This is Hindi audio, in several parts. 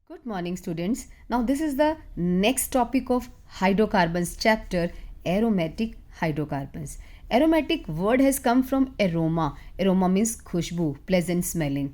Good morning, students. Now, this is the next topic of hydrocarbons chapter, aromatic hydrocarbons. Aromatic word has come from aroma. Aroma means Khushboo, pleasant smelling.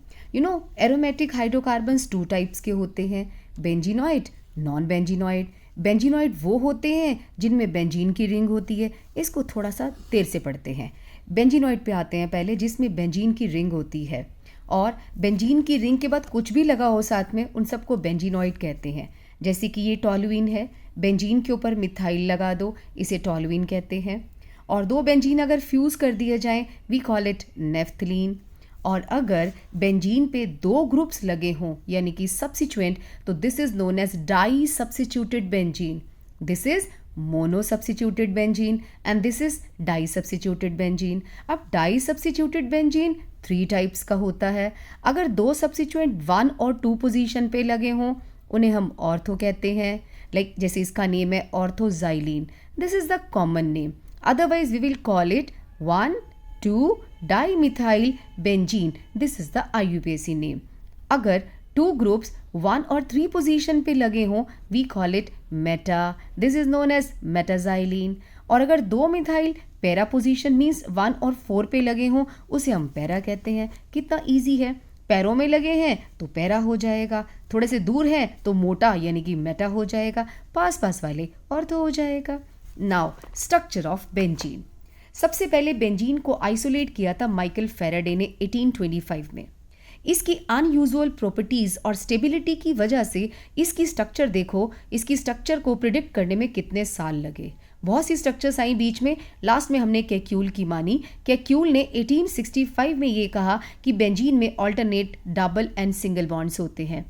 Aromatic hydrocarbons two types के होते हैं, बेंजीनॉइड, नॉन बेंजीनॉइड. बेंजीनॉइड वो होते हैं जिनमें बेंजीन की रिंग होती है. इसको थोड़ा सा देर से पढ़ते हैं. बेंजीनॉइड पे आते हैं पहले, जिसमें बेंजीन की रिंग होती है और बेंजीन की रिंग के बाद कुछ भी लगा हो साथ में, उन सबको बेंजीनॉइड कहते हैं. जैसे कि ये टॉलुइन है, बेंजीन के ऊपर मिथाइल लगा दो, इसे टॉलुइन कहते हैं. और दो बेंजीन अगर फ्यूज़ कर दिए जाएं, वी कॉल इट नेफ्थलीन. और अगर बेंजीन पे दो ग्रुप्स लगे हों यानी कि सब्सिट्यूएंट, तो this is known as di substituted benzene. This is mono substituted benzene and this is di substituted benzene. अब di substituted benzene three types का होता है. अगर दो सब्सिट्यूएंट 1 और 2 पोजीशन पे लगे हों, उन्हें हम ऑर्थो कहते हैं. लाइक जैसे इसका नेम है orthoxylene. This is the common name. Otherwise we will call it 1,2 dimethyl benzene. This is the IUPAC name. अगर टू ग्रुप्स 1 और 3 पोजीशन पे लगे हों, we call it meta. This is known as metaxylene. और अगर दो मिथाइल पैरा पोजीशन मीन्स 1 और 4 पे लगे हों, उसे हम पैरा कहते हैं. कितना इजी है. पैरों में लगे हैं तो पैरा हो जाएगा, थोड़े से दूर हैं तो मोटा यानी कि मेटा हो जाएगा, पास पास वाले ऑर्थो हो जाएगा. Now structure of benzene. सबसे पहले बेंजीन को आइसोलेट किया था माइकल फेराडे ने 1825 में. इसकी अनयूजुअल प्रॉपर्टीज़ और स्टेबिलिटी की वजह से इसकी स्ट्रक्चर देखो, इसकी स्ट्रक्चर को प्रिडिक्ट करने में कितने साल लगे. बहुत सी स्ट्रक्चर्स आई बीच में. लास्ट में हमने कैक्यूल की मानी. कैक्यूल ने 1865 में ये कहा कि बेंजीन में alternate double and single bonds होते हैं.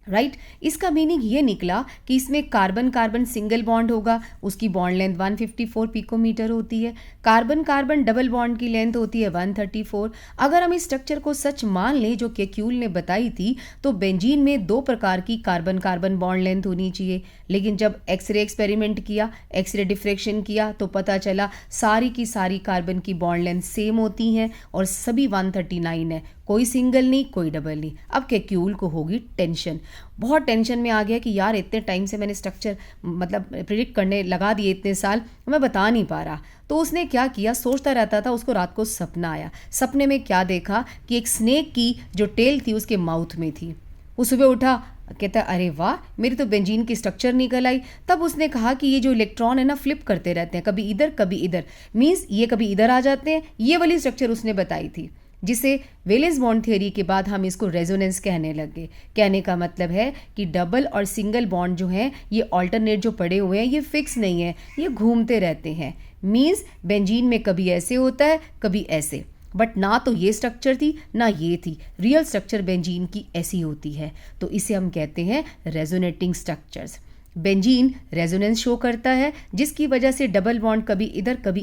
राइट इसका मीनिंग ये निकला कि इसमें कार्बन कार्बन सिंगल बॉन्ड होगा, उसकी बॉन्ड लेंथ 154 पिकोमीटर होती है. कार्बन कार्बन डबल बॉन्ड की लेंथ होती है 134. अगर हम इस स्ट्रक्चर को सच मान लें जो कैक्यूल ने बताई थी, तो बेंजीन में दो प्रकार की कार्बन कार्बन बॉन्ड लेंथ होनी चाहिए. लेकिन जब एक्सरे एक्सपेरिमेंट किया, एक्सरे डिफ्रेक्शन किया, तो पता चला सारी की सारी कार्बन की बॉन्ड लेंथ सेम होती हैं और सभी 139 है. कोई सिंगल नहीं, कोई डबल नहीं. अब कैक्यूल को होगी टेंशन. बहुत टेंशन में आ गया कि यार इतने टाइम से मैंने स्ट्रक्चर प्रिडिक्ट करने लगा दिए, इतने साल मैं बता नहीं पा रहा. तो उसने क्या किया, सोचता रहता था. उसको रात को सपना आया. सपने में क्या देखा कि एक स्नेक की जो टेल थी उसके माउथ में थी. वो सुबह उठा, कहता अरे वाह मेरी तो बेंजीन की स्ट्रक्चर निकल आई. तब उसने कहा कि ये जो इलेक्ट्रॉन है ना, फ्लिप करते रहते हैं, कभी इधर कभी इधर. मीन्स ये कभी इधर आ जाते हैं. ये वाली स्ट्रक्चर उसने बताई थी, जिसे वेलेंस बॉन्ड थ्योरी के बाद हम इसको रेजोनेंस कहने लगे. कहने का मतलब है कि डबल और सिंगल बॉन्ड जो हैं, ये ऑल्टरनेट जो पड़े हुए हैं, ये फिक्स नहीं है, ये घूमते रहते हैं. मीन्स बेंजीन में कभी ऐसे होता है कभी ऐसे. बट ना तो ये स्ट्रक्चर थी ना ये थी. रियल स्ट्रक्चर बेंजीन की ऐसी होती है. तो इसे हम कहते हैं resonating structures. Benzene resonance show करता है, जिसकी वजह से डबल बॉन्ड कभी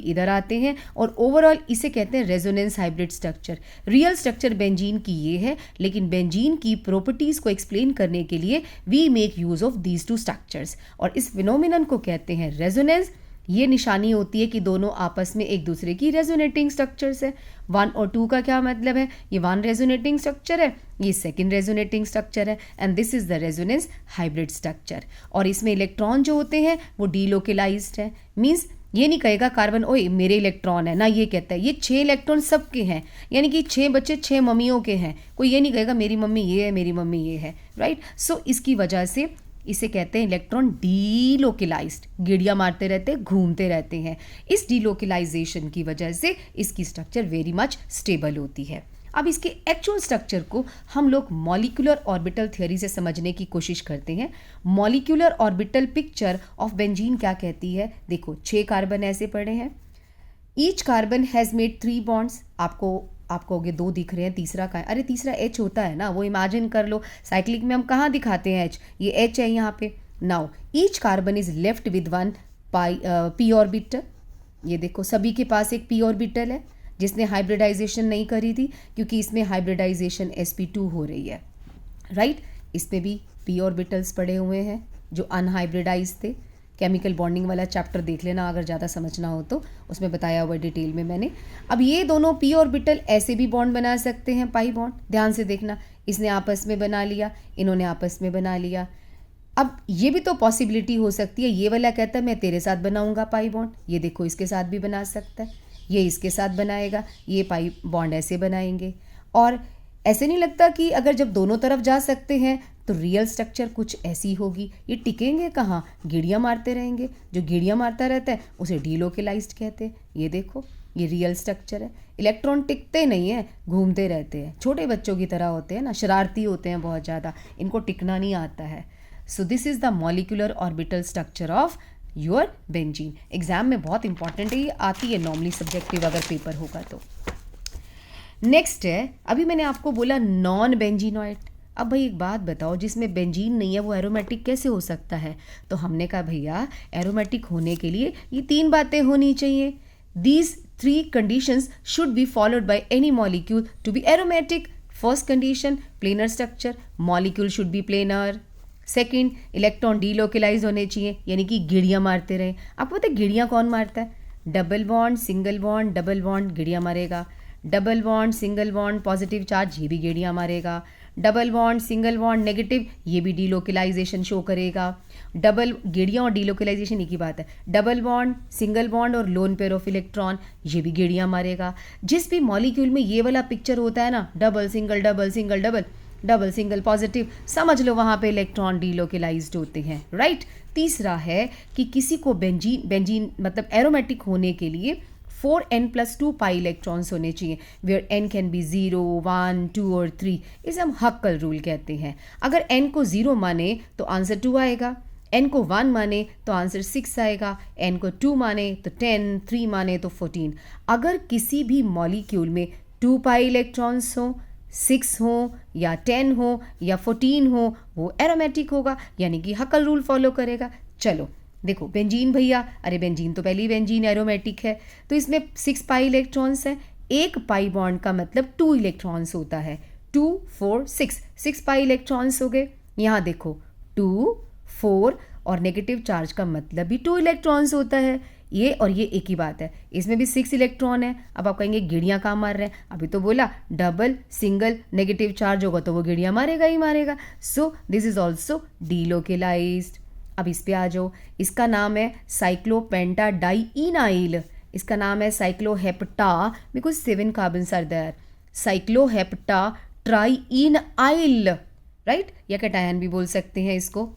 इधर आते हैं और ओवरऑल इसे कहते हैं resonance hybrid structure. Real structure benzene की ये है, लेकिन बेंजीन की प्रॉपर्टीज़ को एक्सप्लेन करने के लिए we make use of these two structures. और इस फिनोमिनन को कहते हैं रेजोनेंस. ये निशानी होती है कि दोनों आपस में एक दूसरे की रेजोनेटिंग स्ट्रक्चर्स है. 1 और 2 का क्या मतलब है, ये 1 रेजोनेटिंग स्ट्रक्चर है, ये सेकंड रेजोनेटिंग स्ट्रक्चर है, and this is the resonance hybrid structure. और इसमें इलेक्ट्रॉन जो होते हैं वो डीलोकेलाइज्ड है. मीन्स ये नहीं कहेगा कार्बन ओए मेरे इलेक्ट्रॉन है ना, ये कहता है ये 6 इलेक्ट्रॉन सबके हैं, यानी कि 6 बच्चे 6 मम्मियों के हैं. कोई ये नहीं कहेगा मेरी मम्मी ये है मेरी मम्मी ये है. राइट सो इसकी वजह से इसे कहते हैं इलेक्ट्रॉन डीलोकेलाइज्ड. गिड़िया मारते रहते हैं, घूमते रहते हैं. इस डीलोकेलाइजेशन की वजह से इसकी स्ट्रक्चर वेरी मच स्टेबल होती है. अब इसके एक्चुअल स्ट्रक्चर को हम लोग मॉलिक्यूलर ऑर्बिटल थ्योरी से समझने की कोशिश करते हैं. Molecular orbital picture of benzene क्या कहती है, देखो 6 कार्बन ऐसे पड़े हैं. Each carbon has made 3 bonds. आपको आगे 2 दिख रहे हैं, तीसरा का है, अरे तीसरा H होता है ना, वो इमेजिन कर लो. साइक्लिक में हम कहाँ दिखाते हैं H, ये H है यहाँ पे. Now each carbon is left with 1 p orbital. ये देखो सभी के पास एक p ऑर्बिटल है, जिसने हाइब्रिडाइजेशन नहीं करी थी, क्योंकि इसमें हाइब्रिडाइजेशन sp2 हो रही है. राइट इसमें भी p ऑर्बिटल्स पड़े हुए हैं जो अनहाइब्रिडाइज थे. केमिकल बॉन्डिंग वाला चैप्टर देख लेना अगर ज़्यादा समझना हो तो, उसमें बताया हुआ है डिटेल में मैंने। अब ये दोनों p ऑर्बिटल ऐसे भी बॉन्ड बना सकते हैं, पाई बॉन्ड, ध्यान से देखना, इसने आपस में बना लिया, इन्होंने आपस में बना लिया। अब ये भी तो पॉसिबिलिटी हो सकती है, ये वाला कहता है मैं तेरे साथ बनाऊंगा पाई बॉन्ड, ये देखो इसके साथ भी बना सकता है, ये इसके साथ बनाएगा, ये पाई बॉन्ड ऐसे बनाएंगे। और ऐसे नहीं लगता कि अगर जब दोनों तरफ जा सकते हैं तो रियल स्ट्रक्चर कुछ ऐसी होगी। ये टिकेंगे कहाँ, गेड़ियाँ मारते रहेंगे, जो गेड़ियाँ मारता रहता है उसे डीलोकेलाइज्ड कहते हैं। ये देखो ये रियल स्ट्रक्चर है। इलेक्ट्रॉन टिकते नहीं हैं, घूमते रहते हैं, छोटे बच्चों की तरह होते हैं ना, शरारती होते हैं बहुत ज़्यादा, इनको टिकना नहीं आता है। So this is the molecular orbital structure of your benzene. Exam में बहुत इंपॉर्टेंट है, ये आती है नॉर्मली सब्जेक्टिव अगर पेपर होगा तो। नेक्स्ट है, अभी मैंने आपको बोला नॉन बेंजीनॉइड। अब भाई एक बात बताओ, जिसमें बेंजीन नहीं है वो एरोमेटिक कैसे हो सकता है? तो हमने कहा भैया एरोमेटिक होने के लिए ये 3 बातें होनी चाहिए। These 3 conditions should be followed by any molecule to be aromatic. First condition planar structure, molecule should be planar. Second, electron delocalize होने चाहिए, यानी कि गिड़ियाँ मारते रहे। आपको पता है गिड़ियाँ कौन मारता है? Double bond single bond double bond गिड़ियाँ मारेगा, double bond single bond positive charge ये भी गेड़ियाँ मारेगा, double bond single bond negative ये भी डीलोकेलाइजेशन शो करेगा। डबल गेड़ियाँ और डीलोकेलाइजेशन एक ही बात है। डबल बॉन्ड सिंगल बॉन्ड और लोन पेयर ऑफ इलेक्ट्रॉन ये भी गेड़ियाँ मारेगा। जिस भी मॉलिक्यूल में ये वाला पिक्चर होता है ना, double single double single double double single positive, समझ लो वहाँ पे इलेक्ट्रॉन डीलोकेलाइज्ड होते हैं, राइट। तीसरा है कि किसी को बेंजीन मतलब एरोमेटिक होने के लिए 4n+2 पाई इलेक्ट्रॉन्स होने चाहिए, वेयर n कैन बी 0, 1, 2 और 3। इसे हम हक्कल रूल कहते हैं। अगर n को 0 माने तो आंसर 2 आएगा, n को 1 माने तो आंसर 6 आएगा, n को 2 माने तो 10, 3 माने तो 14। अगर किसी भी मॉलिक्यूल में 2 पाई इलेक्ट्रॉन्स हो, 6 हो या 10 हो या 14 हो, वो एरोमेटिक होगा, यानी कि हक्कल रूल फॉलो करेगा। चलो देखो बेंजीन भैया, अरे बेंजीन तो पहले ही बेंजीन एरोमेटिक है, तो इसमें 6 पाई इलेक्ट्रॉन्स हैं। एक पाई बॉन्ड का मतलब 2 इलेक्ट्रॉन्स होता है, 2, 4, 6 पाई इलेक्ट्रॉन्स हो गए। यहाँ देखो 2, 4 और नेगेटिव चार्ज का मतलब भी 2 इलेक्ट्रॉन्स होता है। ये और ये एक ही बात है, इसमें भी 6 इलेक्ट्रॉन है। अब आप कहेंगे गिड़ियाँ कहाँ मार रहे हैं? अभी तो बोला डबल सिंगल नेगेटिव चार्ज होगा तो वो गिड़ियाँ मारेगा ही मारेगा। So this is also delocalized. अब इस पे आ जाओ, इसका नाम है साइक्लोपेंटाडाइइनाइल, इसका नाम है cyclohepta because 7 carbons are there, cyclohepta trienyl, right, या कैटायन भी बोल सकते हैं इसको।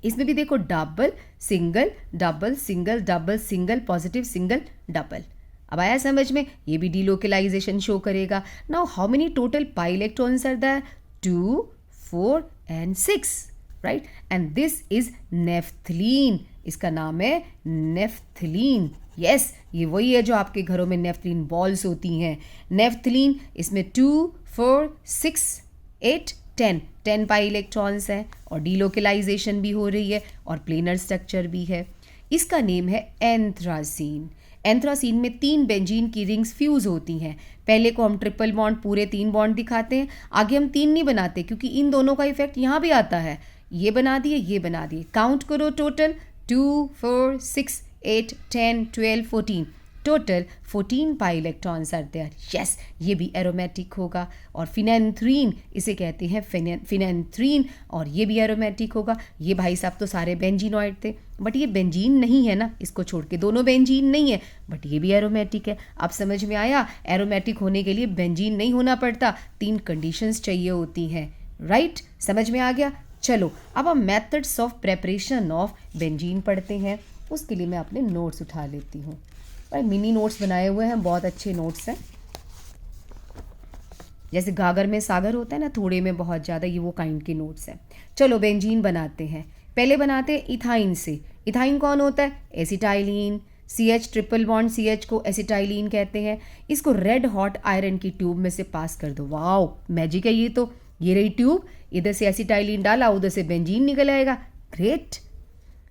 इसमें भी देखो double single double single double single positive single double. अब आया समझ में? ये भी डीलोकेलाइजेशन शो करेगा। Now how many total pi electrons are there? 2, 4 and 6, right, and this is naphthalene, इसका नाम है नेफ्थलीन। यस, ये वही है जो आपके घरों में नेफ्थलीन बॉल्स होती हैं, नेफ्थलीन। इसमें 2, 4, 6, 8, 10 पाई इलेक्ट्रॉन्स हैं और डीलोकेलाइजेशन भी हो रही है और प्लेनर स्ट्रक्चर भी है। इसका नेम है एंथ्रासीन। एंथ्रासीन में 3 बेंजीन की रिंग्स फ्यूज होती हैं। पहले को हम ट्रिपल बॉन्ड पूरे 3 बॉन्ड दिखाते हैं, आगे हम 3 नहीं बनाते क्योंकि इन दोनों का इफेक्ट यहाँ भी आता है। ये बना दिए, ये बना दिए, काउंट करो total 2, 4, 6, 8, 10, 12, 14, total 14 pi electrons are there. Yes, ये भी एरोमेटिक होगा। और फिनेंथ्रीन इसे कहते हैं फिनेंथ्रीन, और ये भी एरोमेटिक होगा। ये भाई साहब तो सारे बेंजीनॉइड थे, बट ये बेंजीन नहीं है ना, इसको छोड़ के दोनों बेंजीन नहीं है, बट ये भी एरोमेटिक है। अब समझ में आया, एरोमेटिक होने के लिए बेंजीन नहीं होना पड़ता, 3 कंडीशंस चाहिए होती हैं, राइट, समझ में आ गया। चलो अब हम methods of preparation of benzene पढ़ते हैं। उसके लिए मैं अपने नोट्स उठा लेती हूँ, भाई मिनी नोट्स बनाए हुए हैं, बहुत अच्छे नोट्स हैं। जैसे गागर में सागर होता है ना, थोड़े में बहुत ज़्यादा, ये वो काइंड के नोट्स हैं। चलो बेंजीन बनाते हैं। पहले बनाते हैं इथाइन से। इथाइन कौन होता है? Acetylene. CH triple bond CH को एसिटाइलिन कहते हैं। इसको रेड हॉट आयरन की ट्यूब में से पास कर दो। वाओ, मैजिक है ये तो। ये रही ट्यूब, इधर से एसिटाइलिन डाला, उधर से बेंजीन निकल आएगा। ग्रेट।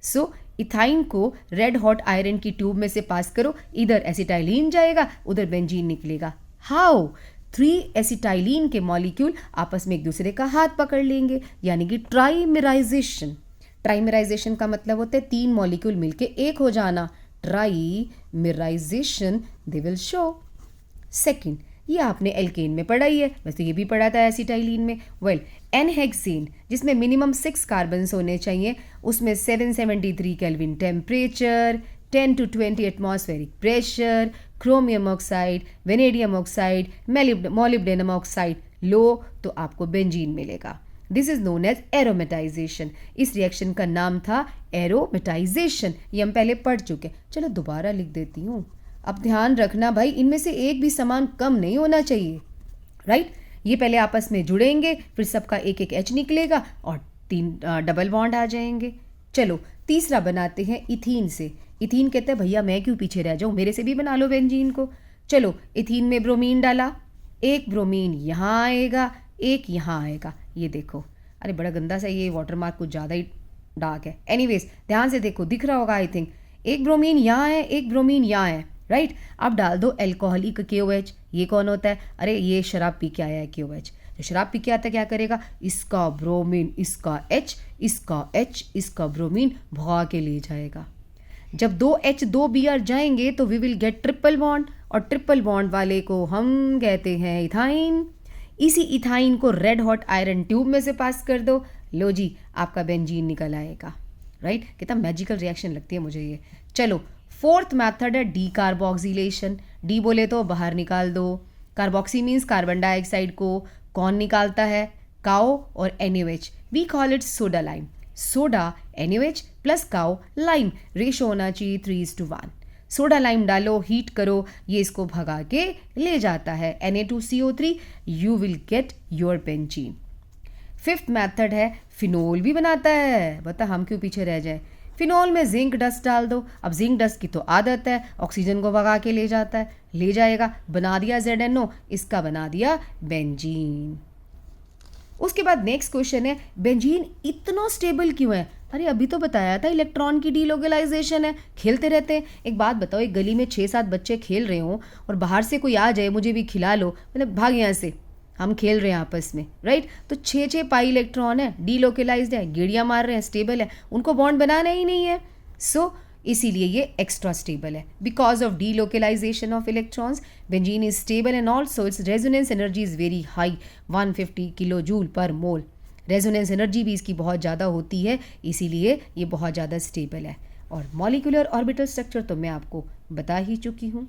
सो इथाइन को रेड हॉट आयरन की ट्यूब में से पास करो, इधर एसिटाइलिन जाएगा, उधर बेंजीन निकलेगा। हाउ? 3 एसिटाइलिन के मॉलिक्यूल आपस में एक दूसरे का हाथ पकड़ लेंगे, यानी कि ट्राइमेराइजेशन। ट्राइमेराइजेशन का मतलब होता है 3 मॉलिक्यूल मिलके एक हो जाना, ट्राइमेराइजेशन दे विल शो। सेकंड, ये आपने एल्केन में पढ़ा ही है, वैसे ये भी पढ़ा था एसिटाइलिन में। वेल, एनहेक्सेन जिसमें मिनिमम 6 कार्बन्स होने चाहिए, उसमें 773 kelvin temperature, 10 to 20 atmospheric pressure, chromium oxide, vanadium oxide, molybdenum oxide लो, तो आपको बेंजीन मिलेगा। This is known as aromatization. इस रिएक्शन का नाम था एरोमेटाइजेशन, ये हम पहले पढ़ चुके। चलो दोबारा लिख देती हूँ। अब ध्यान रखना भाई, इनमें से एक भी समान कम नहीं होना चाहिए, राइट? ये पहले आपस में जुड़ेंगे, फिर सबका एक एक एच निकलेगा और 3 डबल बॉन्ड आ जाएंगे। चलो तीसरा बनाते हैं इथीन से। इथीन कहते हैं भैया मैं क्यों पीछे रह जाऊँ, मेरे से भी बना लो बेंजीन को। चलो इथीन में ब्रोमीन डाला, एक ब्रोमीन यहाँ आएगा, एक यहाँ आएगा। ये देखो, अरे बड़ा गंदा सा ये वाटरमार्क कुछ ज़्यादा ही डार्क है। एनीवेज ध्यान से देखो, दिख रहा होगा आई थिंक। एक ब्रोमीन यहाँ है, एक ब्रोमीन यहाँ है, राइट? अब डाल दो एल्कोहलिक KOH। ये कौन होता है? अरे ये शराब पी के आया है KOH। जो शराब पी के आता है क्या करेगा? इसका ब्रोमीन, इसका H, इसका H, इसका ब्रोमीन भगा के ले जाएगा। जब 2H 2Br जाएंगे तो we will get triple bond, और ट्रिपल बॉन्ड वाले को हम कहते हैं इथाइन। इसी इथाइन को रेड हॉट आयरन ट्यूब में से पास कर दो, लो जी आपका बेंजीन निकल आएगा, राइट? कितना मैजिकल रिएक्शन लगती है मुझे ये। चलो फोर्थ मेथड है डी कार्बोक्सिलेशन। डी बोले तो बाहर निकाल दो। कार्बोक्सी मीन्स कार्बन डाइऑक्साइड को कौन निकालता है? काओ और NaOH। We call it soda lime. Soda NaOH plus काओ लाइम, रेशो होना चाहिए 3:1। सोडा लाइम डालो, हीट करो, ये इसको भगा के ले जाता है Na2CO3, you will get your benzene. Fifth method है फिनोल भी बनाता है, बता हम क्यों पीछे रह जाए। फिनोल में जिंक डस्ट डाल दो। अब जिंक डस्ट की तो आदत है, ऑक्सीजन को भगा के ले जाता है, ले जाएगा, बना दिया ZNO, इसका बना दिया बेंजीन। उसके बाद नेक्स्ट क्वेश्चन है बेंजीन इतना स्टेबल क्यों है? अरे अभी तो बताया था इलेक्ट्रॉन की डीलोकलाइजेशन है, खेलते रहते हैं। एक बात बताओ, एक गली में 6-7 बच्चे खेल रहे हो और बाहर से कोई आ जाए मुझे भी खिला लो, मतलब भाग यहाँ से, हम खेल रहे हैं आपस में, राइट? तो 6 पाई इलेक्ट्रॉन है, डीलोकलाइज्ड है, गेड़ियाँ मार रहे हैं, स्टेबल है, उनको बॉन्ड बनाना ही नहीं है। सो इसीलिए ये एक्स्ट्रा स्टेबल है। Because of delocalization of electrons benzene is stable and also its resonance energy is very high, 150 kilo joule per mole. Resonance energy भी इसकी बहुत ज़्यादा होती है, इसीलिए ये बहुत ज़्यादा स्टेबल है। और मॉलिक्यूलर ऑर्बिटल स्ट्रक्चर तो मैं आपको बता ही चुकी हूँ।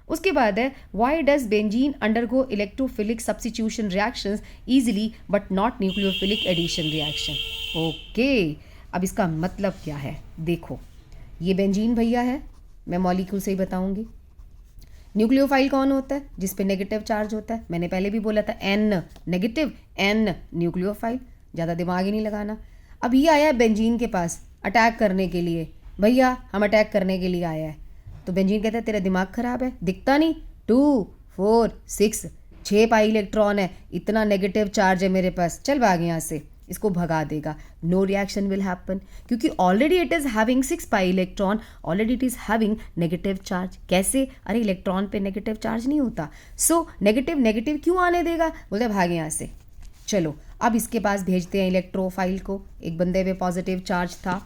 उसके बाद है why does benzene undergo electrophilic substitution reactions easily but not nucleophilic addition reaction. Okay, अब इसका मतलब क्या है देखो। ये बेंजीन भैया है, मैं मॉलिक्यूल से ही बताऊंगी। न्यूक्लियोफाइल कौन होता है? जिस पे नेगेटिव चार्ज होता है, मैंने पहले भी बोला था N नेगेटिव, N न्यूक्लियोफाइल, ज़्यादा दिमाग ही नहीं लगाना। अब ये आया है बेंजीन के पास अटैक करने के लिए, भैया हम अटैक करने के लिए आया है। तो बेंजीन कहता है तेरा दिमाग खराब है, दिखता नहीं, 2 4 6 6 पाई इलेक्ट्रॉन है, इतना नेगेटिव चार्ज है मेरे पास, चल भाग यहाँ से, इसको भगा देगा। नो रिएक्शन विल हैपन, क्योंकि already it is having 6 pi electron, already it is having negative charge. कैसे? अरे इलेक्ट्रॉन पे नेगेटिव चार्ज नहीं होता, सो नेगेटिव नेगेटिव क्यों आने देगा? बोलते भागे यहाँ से। चलो अब इसके पास भेजते हैं इलेक्ट्रोफाइल को, एक बंदे पे पॉजिटिव चार्ज था,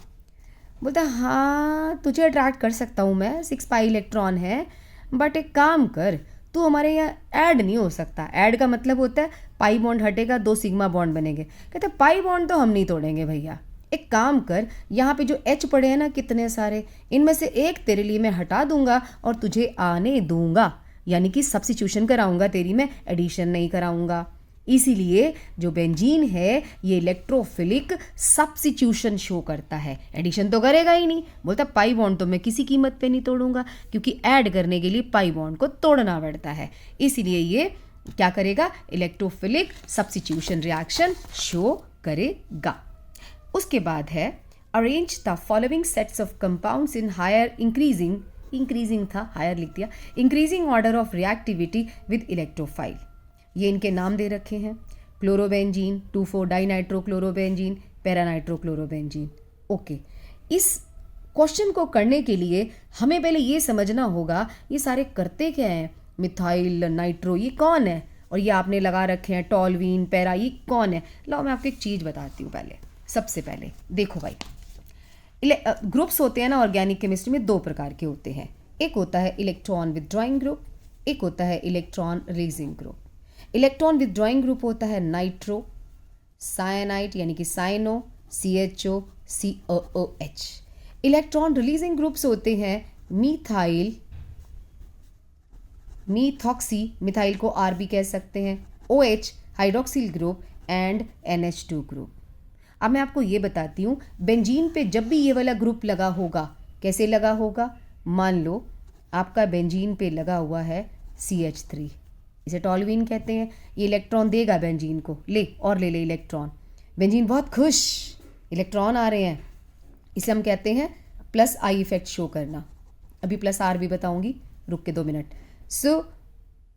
बोलता हाँ तुझे अट्रैक्ट कर सकता हूँ मैं, 6 पाई इलेक्ट्रॉन है, बट एक काम कर, तू हमारे यहाँ ऐड नहीं हो सकता। ऐड का मतलब होता है पाई बॉन्ड हटेगा, 2 सिग्मा बॉन्ड बनेंगे। कहते पाई बॉन्ड तो हम नहीं तोड़ेंगे भैया, एक काम कर, यहाँ पे जो H पड़े हैं ना कितने सारे, इनमें से एक तेरे लिए मैं हटा दूंगा और तुझे आने दूंगा, यानी कि सब्स्टिट्यूशन कराऊंगा तेरी, मैं एडिशन नहीं कराऊंगा। इसीलिए जो बेंजीन है ये इलेक्ट्रोफिलिक सब्स्टिट्यूशन शो करता है, एडिशन तो करेगा ही नहीं। बोलता पाई बॉन्ड तो मैं किसी कीमत पे नहीं तोड़ूंगा, क्योंकि ऐड करने के लिए पाई बॉन्ड को तोड़ना पड़ता है। इसीलिए ये क्या करेगा? इलेक्ट्रोफिलिक सब्स्टिट्यूशन रिएक्शन शो करेगा। उसके बाद है arrange the following sets of compounds in higher increasing था, हायर लिख दिया, increasing order of reactivity with electrophile. ये इनके नाम दे रखे हैं, क्लोरोबेंजीन, 2,4 डाइनाइट्रोक्लोरोबेंजीन, पैरानाइट्रोक्लोरोबेंजीन। ओके, इस क्वेश्चन को करने के लिए हमें पहले ये समझना होगा ये सारे करते क्या हैं। मिथाइल नाइट्रो ये कौन है, और ये आपने लगा रखे हैं टॉलवीन पैरा, ये कौन है? लाओ मैं आपको एक चीज़ बताती हूँ। पहले सबसे पहले देखो भाई, ग्रुप्स होते हैं ना ऑर्गेनिक केमिस्ट्री में, दो प्रकार के होते हैं। एक होता है इलेक्ट्रॉन विथड्रॉइंग ग्रुप, एक होता है electron releasing group. Electron withdrawing group होता है नाइट्रो, साइनाइड यानी कि cyano, CHO, COOH। Electron releasing groups होते हैं मीथाइल, मीथॉक्सी, मिथाइल को R भी कह सकते हैं, OH hydroxyl group and NH2 group. अब मैं आपको ये बताती हूँ, बेंजीन पे जब भी ये वाला ग्रुप लगा होगा, कैसे लगा होगा, मान लो आपका बेंजीन पे लगा हुआ है CH3, इसे टॉलुइन कहते हैं। ये इलेक्ट्रॉन देगा बेंजीन को, ले और ले इलेक्ट्रॉन। बेंजीन बहुत खुश, इलेक्ट्रॉन आ रहे हैं, इसे हम कहते हैं प्लस I इफेक्ट शो करना। अभी प्लस R भी बताऊंगी, रुक के 2 मिनट।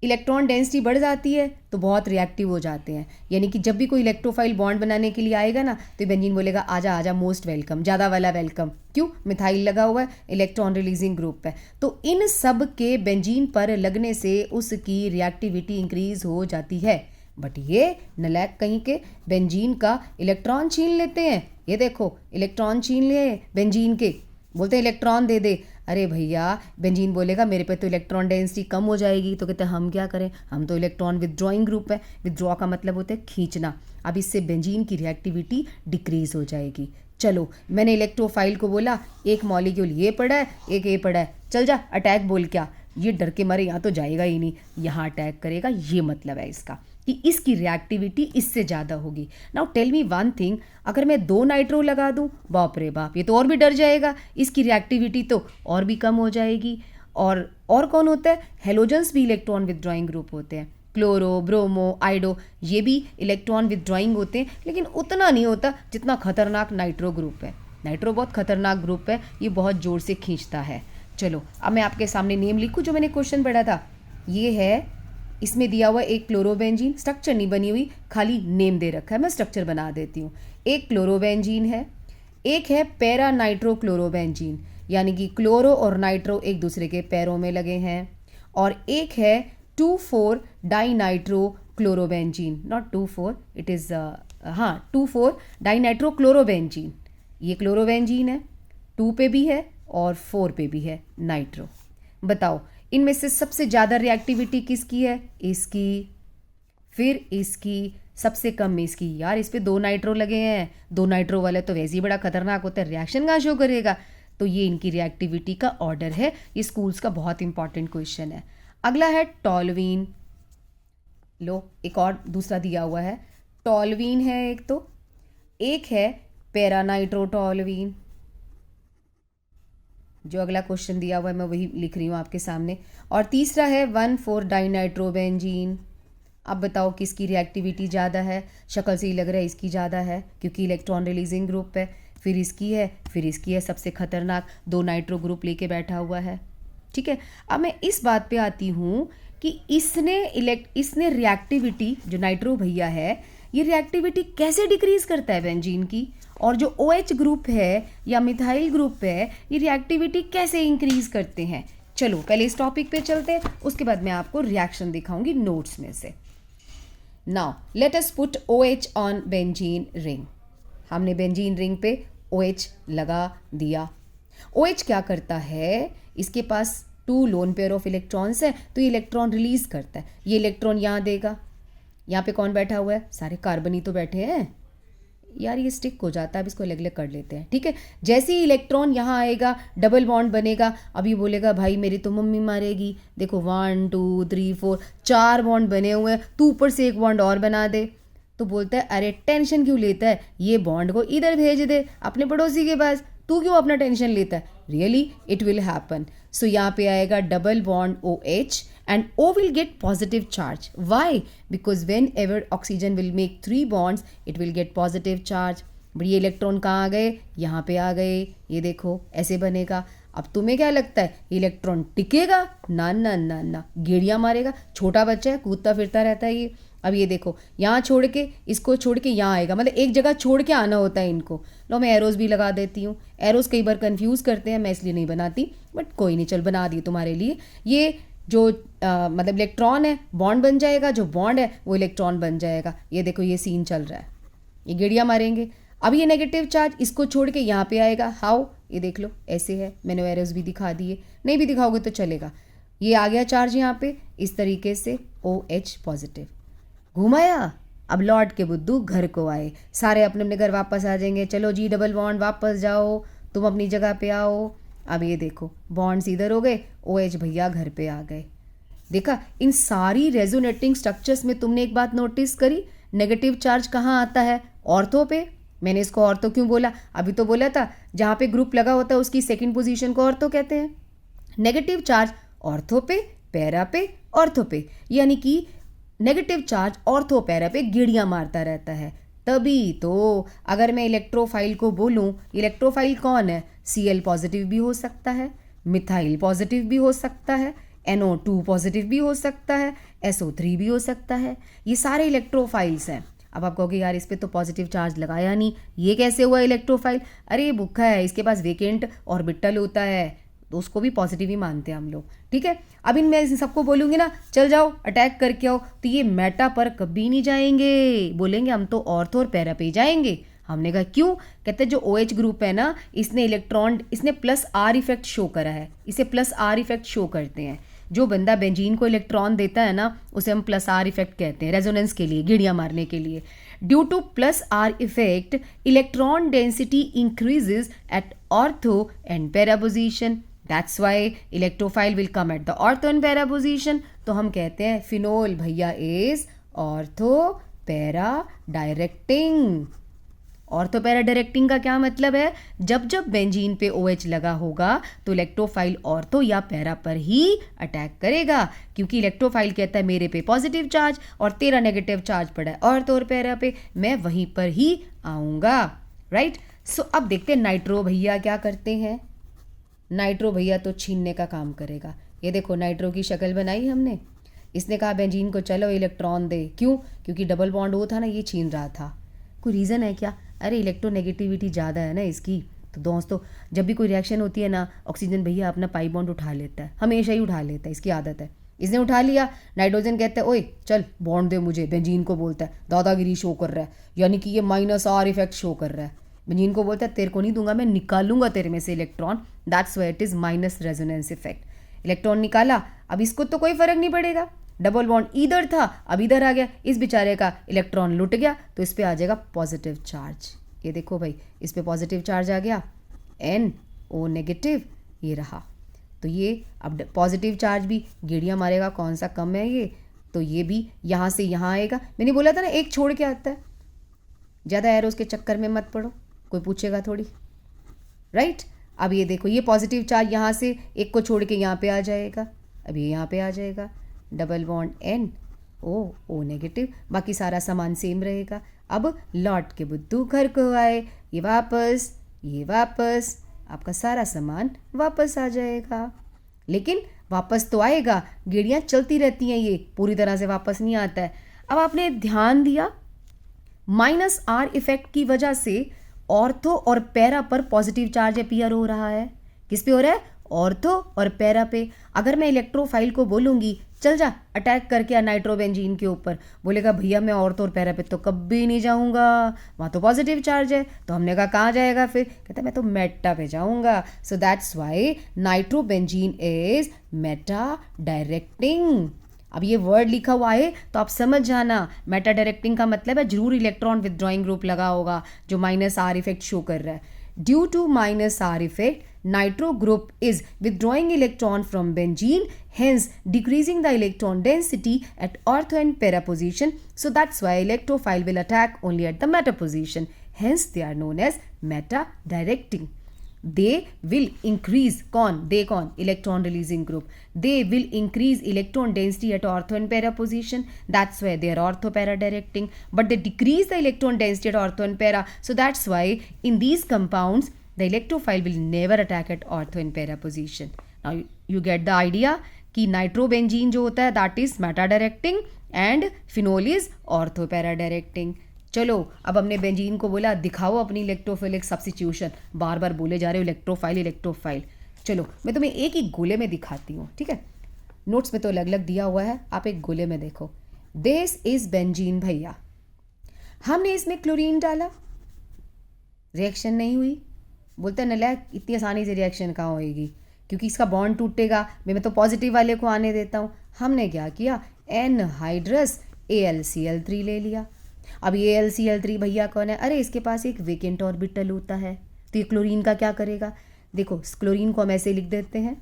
इलेक्ट्रॉन डेंसिटी बढ़ जाती है तो बहुत रिएक्टिव हो जाते हैं, यानी कि जब भी कोई इलेक्ट्रोफाइल बॉन्ड बनाने के लिए आएगा ना, तो बेंजीन बोलेगा आजा आजा, मोस्ट वेलकम, ज़्यादा वाला वेलकम। क्यों? मिथाइल लगा हुआ है, इलेक्ट्रॉन रिलीजिंग ग्रुप है। तो इन सब के बेंजीन पर लगने से उसकी रिएक्टिविटी इंक्रीज हो जाती है। बट ये नलायक कहीं के बेंजीन का इलेक्ट्रॉन छीन लेते हैं। ये देखो इलेक्ट्रॉन छीन लिए बेंजीन के, बोलते हैं इलेक्ट्रॉन दे दे। अरे भैया, बेंजीन बोलेगा मेरे पे तो इलेक्ट्रॉन डेंसिटी कम हो जाएगी, तो कहते हैं हम क्या करें, हम तो इलेक्ट्रॉन विथड्रॉइंग ग्रुप है। विथड्रॉ का मतलब होता है खींचना। अब इससे बेंजीन की रिएक्टिविटी डिक्रीज हो जाएगी। चलो, मैंने इलेक्ट्रोफाइल को बोला एक मॉलिक्यूल ये पड़ा है, एक ये पड़ा है, चल जा अटैक बोल। क्या ये डर के मारे यहाँ तो जाएगा ही नहीं, यहाँ अटैक करेगा, ये मतलब है इसका कि इसकी रिएक्टिविटी इससे ज़्यादा होगी। Now tell me one thing, अगर मैं 2 नाइट्रो लगा दूँ, बाप रे बाप, ये तो और भी डर जाएगा, इसकी रिएक्टिविटी तो और भी कम हो जाएगी। और कौन होता है? हेलोजन्स भी इलेक्ट्रॉन विथड्रॉइंग ग्रुप होते हैं, क्लोरो, ब्रोमो, आइडो, ये भी इलेक्ट्रॉन विथड्रॉइंग होते हैं, लेकिन उतना नहीं होता जितना खतरनाक नाइट्रो ग्रुप है। नाइट्रो बहुत खतरनाक ग्रुप है, ये बहुत ज़ोर से खींचता है। चलो, अब मैं आपके सामने नेम लिखूँ, जो मैंने क्वेश्चन पढ़ा था। ये है, इसमें दिया हुआ एक क्लोरोबेंजीन, स्ट्रक्चर नहीं बनी हुई, खाली नेम दे रखा है, मैं स्ट्रक्चर बना देती हूँ। एक क्लोरोबेंजीन है, एक है पैरा नाइट्रो क्लोरोबेंजीन, यानी कि क्लोरो और नाइट्रो एक दूसरे के पैरों में लगे हैं। और एक है 2,4 dinitro chlorobenzene, not 2,4, it is 2,4 dinitro chlorobenzene. ये क्लोरोबेंजीन है, 2 पे भी है और 4 पे भी है नाइट्रो। बताओ इनमें से सबसे ज़्यादा रिएक्टिविटी किसकी है? इसकी, फिर इसकी, सबसे कम इसकी। यार इस पे 2 नाइट्रो लगे हैं, 2 नाइट्रो वाले तो वैसे ही बड़ा खतरनाक होता है, रिएक्शन कहाँ शो करेगा? तो ये इनकी रिएक्टिविटी का ऑर्डर है। ये स्कूल्स का बहुत इंपॉर्टेंट क्वेश्चन है। अगला है टॉलवीन। लो, एक और दूसरा दिया हुआ है, टॉलवीन है एक, तो एक है पैरानाइट्रोटॉलवीन। जो अगला क्वेश्चन दिया हुआ है मैं वही लिख रही हूँ आपके सामने। और तीसरा है 1,4 डाइनाइट्रोबेंजीन। अब बताओ किसकी रिएक्टिविटी ज़्यादा है? शक्ल से ही लग रहा है इसकी ज़्यादा है, क्योंकि इलेक्ट्रॉन रिलीजिंग ग्रुप है। फिर इसकी है, फिर इसकी है, सबसे खतरनाक 2 नाइट्रो ग्रुप लेके बैठा हुआ है। ठीक है, अब मैं इस बात पे आती हूँ कि इसने रिएक्टिविटी, जो नाइट्रो भैया है, ये रिएक्टिविटी कैसे डिक्रीज करता है बेंजीन की, और जो OH ग्रुप है या मिथाइल ग्रुप है, ये रिएक्टिविटी कैसे इंक्रीज करते हैं। चलो पहले इस टॉपिक पे चलते हैं, उसके बाद मैं आपको रिएक्शन दिखाऊंगी नोट्स में से। Now let us put OH on benzene ring. हमने बेंजीन रिंग पे OH लगा दिया। OH क्या करता है, इसके पास 2 लोन पेयर ऑफ इलेक्ट्रॉन्स है, तो ये इलेक्ट्रॉन रिलीज करता है। ये इलेक्ट्रॉन यहाँ देगा, यहाँ पे कौन बैठा हुआ है? सारे कार्बन ही तो बैठे हैं। यार ये स्टिक हो जाता है, अब इसको अलग अलग कर लेते हैं। ठीक है, जैसे ही इलेक्ट्रॉन यहाँ आएगा, डबल बॉन्ड बनेगा। अभी बोलेगा भाई मेरी तो मम्मी मारेगी, देखो 1 2 3 4 4 बॉन्ड बने हुए हैं, तू ऊपर से एक बॉन्ड और बना दे। तो बोलता है अरे टेंशन क्यों लेता है, ये बॉन्ड को इधर भेज दे अपने पड़ोसी के पास, तू क्यों अपना टेंशन लेता है। Really it will happen. So यहाँ पे आएगा double bond OH and O will get positive charge. Why? Because whenever oxygen will make 3 bonds, it will get positive charge. But ये इलेक्ट्रॉन कहाँ आ गए? यहाँ पे आ गए। ये देखो ऐसे बनेगा। अब तुम्हें क्या लगता है इलेक्ट्रॉन टिकेगा? ना ना ना ना, गेड़ियाँ मारेगा। छोटा बच्चा है, कूदता फिरता रहता है ये। अब ये देखो, यहाँ छोड़ के, इसको छोड़ के यहाँ आएगा, मतलब एक जगह छोड़ के आना होता है इनको। लो मैं एरोज भी लगा देती हूँ। एरोज कई बार कंफ्यूज करते हैं, मैं इसलिए नहीं बनाती, बट कोई नहीं, चल बना दी तुम्हारे लिए। ये जो मतलब इलेक्ट्रॉन है बॉन्ड बन जाएगा, जो बॉन्ड है वो इलेक्ट्रॉन बन जाएगा। ये देखो ये सीन चल रहा है, ये गेड़ियाँ मारेंगे। अब ये नेगेटिव चार्ज इसको छोड़ के यहाँ पे आएगा, हाउ, ये देख लो ऐसे है, मैंने एरोस भी दिखा दिए, नहीं भी दिखाओगे तो चलेगा। ये आ गया चार्ज यहाँ पे इस तरीके से OH पॉजिटिव, घुमाया, अब लौट के बुद्धू घर को आए, सारे अपने अपने घर वापस आ जाएंगे, चलो जी डबल बॉन्ड वापस जाओ, तुम अपनी जगह पे आओ। अब ये देखो बॉन्ड्स इधर हो गए, OH भैया घर पे आ गए। देखा, इन सारी रेजोनेटिंग स्ट्रक्चर्स में तुमने एक बात नोटिस करी, नेगेटिव चार्ज कहाँ आता है, ऑर्थो पे। मैंने इसको ऑर्थो क्यों बोला, अभी तो बोला था जहाँ पे ग्रुप लगा होता है उसकी सेकंड पोजीशन को ऑर्थो कहते हैं। नेगेटिव चार्ज ऑर्थो पे, पैरा पे, ऑर्थो पे, यानी कि नेगेटिव चार्ज ऑर्थो पैरा पे गेड़ियाँ मारता रहता है। तभी तो अगर मैं इलेक्ट्रोफाइल को बोलूँ, इलेक्ट्रोफाइल कौन है, Cl पॉजिटिव भी हो सकता है, मिथाइल पॉजिटिव भी हो सकता है, NO2 पॉजिटिव भी हो सकता है, SO3 भी हो सकता है, ये सारे इलेक्ट्रोफाइल्स हैं। अब आप कहोगे यार इस पे तो पॉजिटिव चार्ज लगाया नहीं, ये कैसे हुआ इलेक्ट्रोफाइल, अरे ये भूखा है, इसके पास वेकेंट ऑर्बिटल होता है, तो उसको भी पॉजिटिव ही मानते हैं हम लोग, ठीक है। अब इनमें इन सबको बोलूँगी ना चल जाओ अटैक करके आओ, तो ये मेटा पर कभी नहीं जाएंगे, बोलेंगे हम तो ऑर्थो और पैरा पे जाएंगे। हमने कहा क्यों, कहते हैं जो OH ग्रुप है ना, इसने इलेक्ट्रॉन, इसने +R इफेक्ट शो करा है, इसे +R इफेक्ट शो करते हैं। जो बंदा बेंजीन को इलेक्ट्रॉन देता है ना उसे हम +R इफेक्ट कहते हैं, रेजोनेंस के लिए, गिड़ियाँ मारने के लिए। Due to +R effect electron density increases at ortho and para position, that's why electrophile will come at the ortho and para position. तो हम कहते हैं फिनोल भैया is ortho para directing. Ortho para directing का क्या मतलब है, जब जब बेंजीन पे OH लगा होगा तो इलेक्ट्रोफाइल ऑर्थो या पैरा पर ही अटैक करेगा, क्योंकि इलेक्ट्रोफाइल कहता है मेरे पे पॉजिटिव चार्ज और तेरा नेगेटिव चार्ज पड़ा है ऑर्थो और पैरा पे, मैं वहीं पर ही आऊँगा, राइट। सो अब देखते हैं नाइट्रो भैया क्या करते हैं। नाइट्रो भैया तो छीनने का काम करेगा। ये देखो नाइट्रो की शक्ल बनाई हमने, इसने कहा बेंजीन को चलो इलेक्ट्रॉन दे, क्यों, क्योंकि डबल बॉन्ड वो था ना, ये छीन रहा था। कोई रीज़न है क्या, अरे इलेक्ट्रोनेगेटिविटी ज़्यादा है ना इसकी, तो दोस्तों जब भी कोई रिएक्शन होती है ना, ऑक्सीजन भैया अपना पाई बॉन्ड उठा लेता है, हमेशा ही उठा लेता है, इसकी आदत है। इसने उठा लिया, नाइट्रोजन कहता है ओए चल बॉन्ड दे मुझे, बेंजीन को बोलता है दादागिरी शो कर रहा है, यानी कि ये -R इफेक्ट शो कर रहा है। बेंजीन को बोलता है तेरे को नहीं दूंगा, मैं निकालूंगा तेरे में से electron, that's why it is minus resonance effect. Electron निकाला, अब इसको तो कोई फर्क नहीं पड़ेगा, डबल बॉन्ड इधर था अब इधर आ गया, इस बेचारे का इलेक्ट्रॉन लुट गया, तो इस पे आ जाएगा पॉजिटिव चार्ज। ये देखो भाई इस पे पॉजिटिव चार्ज आ गया, NO नेगेटिव, ये रहा। तो ये अब पॉजिटिव चार्ज भी गेड़ियाँ मारेगा, कौन सा कम है ये, तो ये भी यहाँ से यहाँ आएगा। मैंने बोला था ना एक छोड़ के आता है, ज़्यादा एरोस के चक्कर में मत पड़ो, कोई पूछेगा थोड़ी, राइट। अब ये देखो ये पॉजिटिव चार्ज यहाँ से एक को छोड़ के यहाँ पे आ जाएगा, अब ये यहाँ पे आ जाएगा, डबल बॉन्ड NO नेगेटिव, बाकी सारा सामान सेम रहेगा। अब लौट के बुद्धू घर को आए, ये वापस आपका सारा सामान वापस आ जाएगा। लेकिन वापस तो आएगा, गेड़ियाँ चलती रहती हैं, ये पूरी तरह से वापस नहीं आता है। अब आपने ध्यान दिया -R इफेक्ट की वजह से ऑर्थो और पैरा पर पॉजिटिव चार्ज अपीयर हो रहा है। किस पे हो रहा है, ऑर्थो और पैरा पे। अगर मैं इलेक्ट्रोफाइल को बोलूँगी चल जा अटैक करके आ नाइट्रोबेंजीन के ऊपर, बोलेगा भैया मैं ऑर्थो और पैरा पे तो कभी नहीं जाऊँगा, वहाँ तो पॉजिटिव चार्ज है। तो हमने कहा कहाँ जाएगा फिर, कहता मैं तो मेटा पे जाऊँगा। So that's why nitrobenzene is Meta directing. अब ये वर्ड लिखा हुआ है तो आप समझ जाना, मेटा डायरेक्टिंग का मतलब है जरूर इलेक्ट्रॉन विथड्रॉइंग ग्रुप लगा होगा जो -R इफेक्ट शो कर रहा है। Due to -R effect nitro group is withdrawing electron from benzene, hence decreasing the electron density at ortho and para position. So that's why electrophile will attack only at the meta position. Hence they are known as meta directing. They will increase electron releasing group. They will increase electron density at ortho and para position. That's why they are ortho para directing. But they decrease the electron density at ortho and para. So that's why in these compounds the electrophile will never attack at ortho and para position. Now you get the idea कि नाइट्रोबेंजीन जो होता है that is Meta directing and phenol is ortho para directing. चलो अब हमने बेंजीन को बोला दिखाओ अपनी इलेक्ट्रोफिलिक सब्स्टिट्यूशन, बार बार बोले जा रहे हो इलेक्ट्रोफाइल। चलो मैं तुम्हें एक ही गोले में दिखाती हूँ, ठीक है, नोट्स में तो अलग अलग दिया हुआ है, आप एक गोले में देखो। दिस इज बेंजीन भैया, हमने इसमें क्लोरीन डाला, रिएक्शन नहीं हुई। बोलते हैं नलायक, इतनी आसानी से रिएक्शन कहाँ होएगी, क्योंकि इसका बॉन्ड टूटेगा, मैं तो पॉजिटिव वाले को आने देता हूँ। हमने क्या किया, एनहाइड्रस AlCl3 ले लिया। अब ये AlCl3 भैया कौन है, अरे इसके पास एक वेकेंट ऑर्बिटल होता है। तो ये क्लोरीन का क्या करेगा, देखो क्लोरीन को हम ऐसे लिख देते हैं।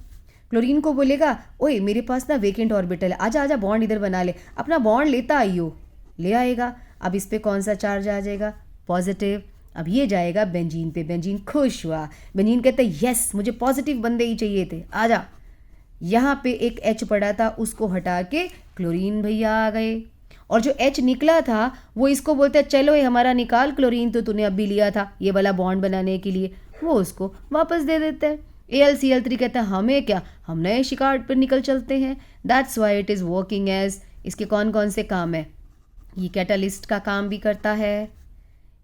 क्लोरीन को बोलेगा ओए मेरे पास ना वेकेंट ऑर्बिटल है, आजा आजा बॉन्ड इधर बना ले, अपना बॉन्ड लेता आइयो, ले आएगा। अब इस पे कौन सा चार्ज आ जाएगा, पॉजिटिव। अब ये जाएगा बेंजीन पे, बेंजीन खुश हुआ, बेंजीन कहते हैं यस मुझे पॉजिटिव बंदे ही चाहिए थे, आजा। यहाँ पे एक H पड़ा था, उसको हटा के क्लोरीन भैया आ गए, और जो H निकला था वो इसको बोलते हैं चलो ये हमारा निकाल, क्लोरीन तो तूने अभी लिया था ये वाला बॉन्ड बनाने के लिए, वो उसको वापस दे देते हैं। AlCl3 कहता है हमें क्या, हम नए शिकार पर निकल चलते हैं। That's why it is working as. इसके कौन कौन से काम है, ये कैटालिस्ट का काम भी करता है,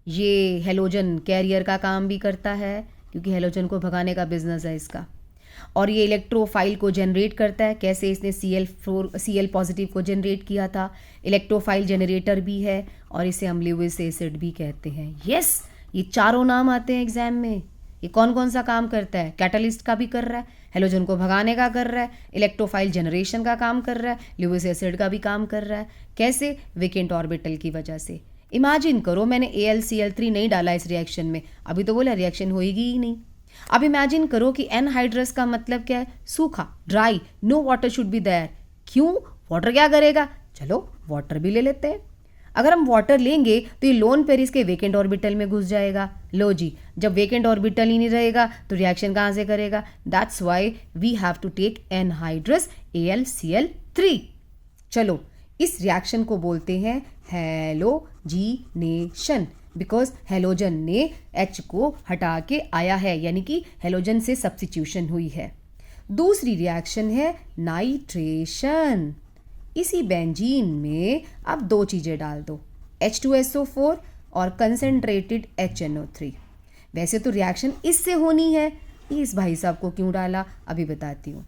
ये हेलोजन कैरियर का काम भी करता है, क्योंकि हेलोजन को भगाने का बिजनेस है इसका, और ये इलेक्ट्रोफाइल को जनरेट करता है। कैसे, इसने Cl पॉजिटिव को जनरेट किया था, इलेक्ट्रोफाइल जनरेटर भी है, और इसे हम लिविस एसिड भी कहते हैं। यस, ये चारों नाम आते हैं एग्जाम में। ये कौन कौन सा काम करता है, कैटालिस्ट का भी कर रहा है, हेलोजन को भगाने का कर रहा है, इलेक्ट्रोफाइल जनरेशन का काम कर रहा है, लिविस एसिड का भी काम कर रहा है। कैसे, वेकेंट ऑर्बिटल की वजह से। इमेजिन करो मैंने AlCl3 नहीं डाला इस रिएक्शन में, अभी तो बोला रिएक्शन होएगी ही नहीं। अब इमेजिन करो कि एनहाइड्रस का मतलब क्या है, सूखा, dry, no water should be there. क्यों, वाटर क्या करेगा, चलो वाटर भी ले लेते हैं। अगर हम वाटर लेंगे तो ये लोन पेयर इसके वेकेंट ऑर्बिटल में घुस जाएगा। लो जी, जब वेकेंट ऑर्बिटल ही नहीं रहेगा तो रिएक्शन कहाँ से करेगा, that's why we have to take anhydrous AlCl3। चलो, इस रिएक्शन को बोलते हैं हैलोजीनेशन, बिकॉज हेलोजन ने H को हटा के आया है, यानी कि हेलोजन से सब्स्टिट्यूशन हुई है। दूसरी रिएक्शन है नाइट्रेशन। इसी बेंजीन में अब दो चीज़ें डाल दो, H2SO4 और कंसनट्रेटेड HNO3। वैसे तो रिएक्शन इससे होनी है, इस भाई साहब को क्यों डाला अभी बताती हूँ।